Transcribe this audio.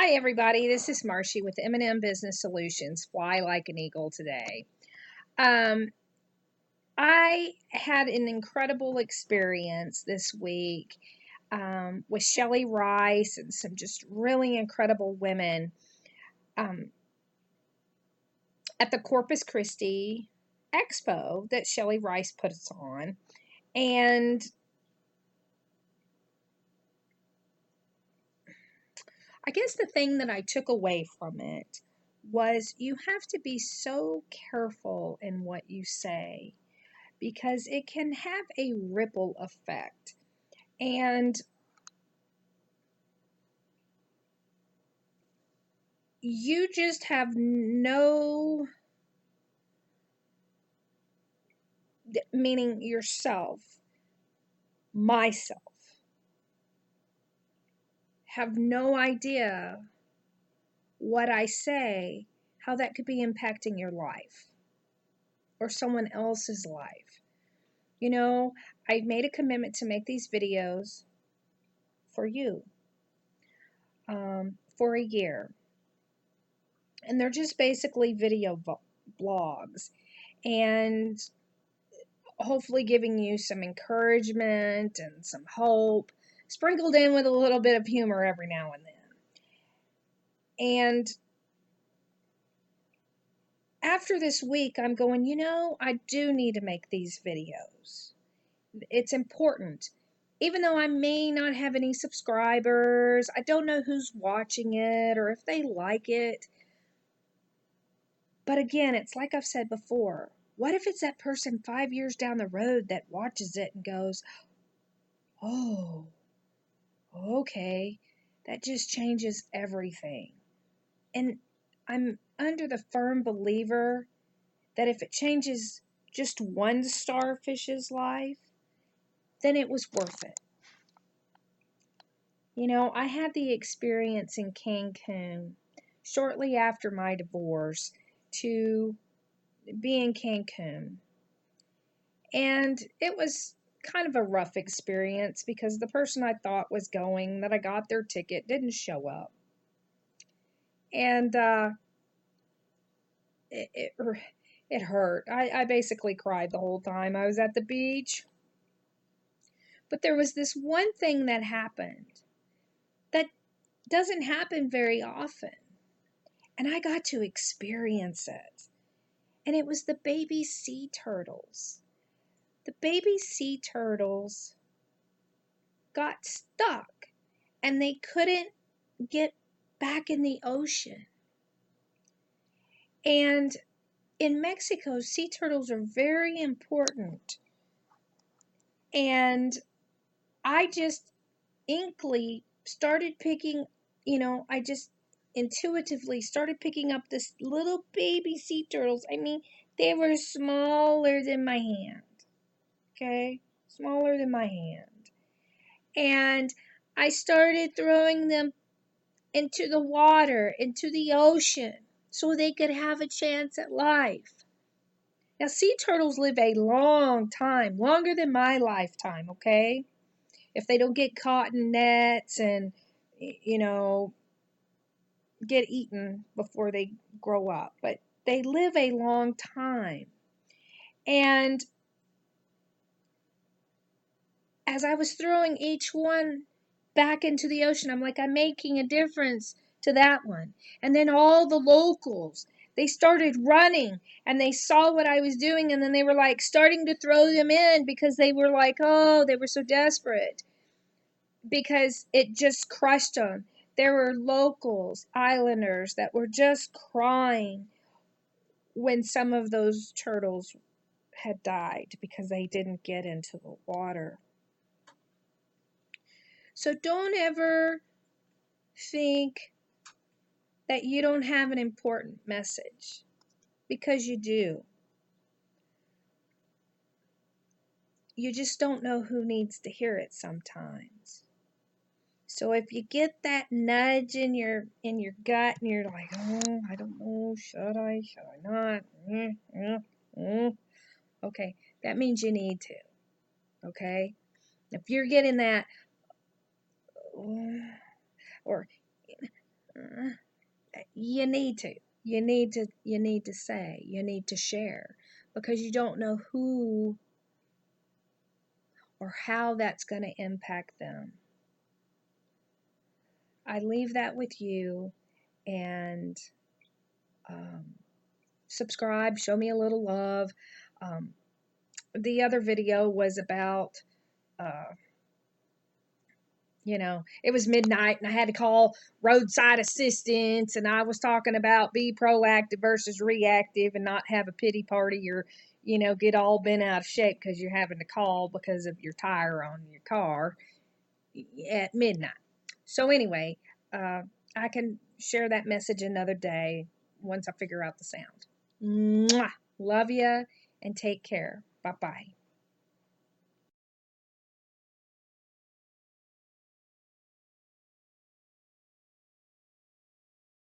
Hi, everybody. This is Marshie with M&M Business Solutions. Fly like an eagle today. Um, I had an incredible experience this week with Shelly Rice and some just really incredible women um, at the Corpus Christi Expo that Shelly Rice puts on. And I guess the thing that I took away from it was you have to be so careful in what you say because it can have a ripple effect. And you just have no, meaning yourself, myself, have no idea what I say, how that could be impacting your life or someone else's life. You know, I made a commitment to make these videos for you for a year. And they're just basically video blogs and hopefully giving you some encouragement and some hope, sprinkled in with a little bit of humor every now and then. And after this week, I'm going, I do need to make these videos. It's important. Even though I may not have any subscribers, I don't know who's watching it or if they like it. But again, it's like I've said before. What if it's that person 5 years down the road that watches it and goes, oh, okay, that just changes everything. And I'm under the firm believer that if it changes just one starfish's life, then it was worth it. I had the experience in Cancun shortly after my divorce to be in Cancun. And it was kind of a rough experience because the person I thought was going, that I got their ticket, didn't show up. And it hurt. I basically cried the whole time I was at the beach. But there was this one thing that happened that doesn't happen very often. And I got to experience it. And it was the baby sea turtles. The baby sea turtles got stuck and they couldn't get back in the ocean. And in Mexico, sea turtles are very important. And I just inkly started picking, I just intuitively started picking up this little baby sea turtles. I mean, they were smaller than my hand. Okay? Smaller than my hand. And I started throwing them into the water, into the ocean, so they could have a chance at life. Now, sea turtles live a long time, longer than my lifetime, okay? If they don't get caught in nets and, get eaten before they grow up. But they live a long time. And as I was throwing each one back into the ocean, I'm like, I'm making a difference to that one. And then all the locals, they started running and they saw what I was doing, and then they were like starting to throw them in because they were like, oh, they were so desperate because it just crushed them. There were locals, islanders, that were just crying when some of those turtles had died because they didn't get into the water. So don't ever think that you don't have an important message, because you do. You just don't know who needs to hear it sometimes. So if you get that nudge in your gut and you're like, oh, I don't know, should I not? Okay, that means you need to. Okay? If you're getting that, or uh, you need to. You need to say, you need to share, because you don't know who or how that's going to impact them. I leave that with you, and um, subscribe, show me a little love. Um, the other video was about, uh, it was midnight and I had to call roadside assistance, and I was talking about be proactive versus reactive and not have a pity party, or, get all bent out of shape because you're having to call because of your tire on your car at midnight. So, anyway, uh, I can share that message another day once I figure out the sound. Mwah! Love ya and take care. Bye bye.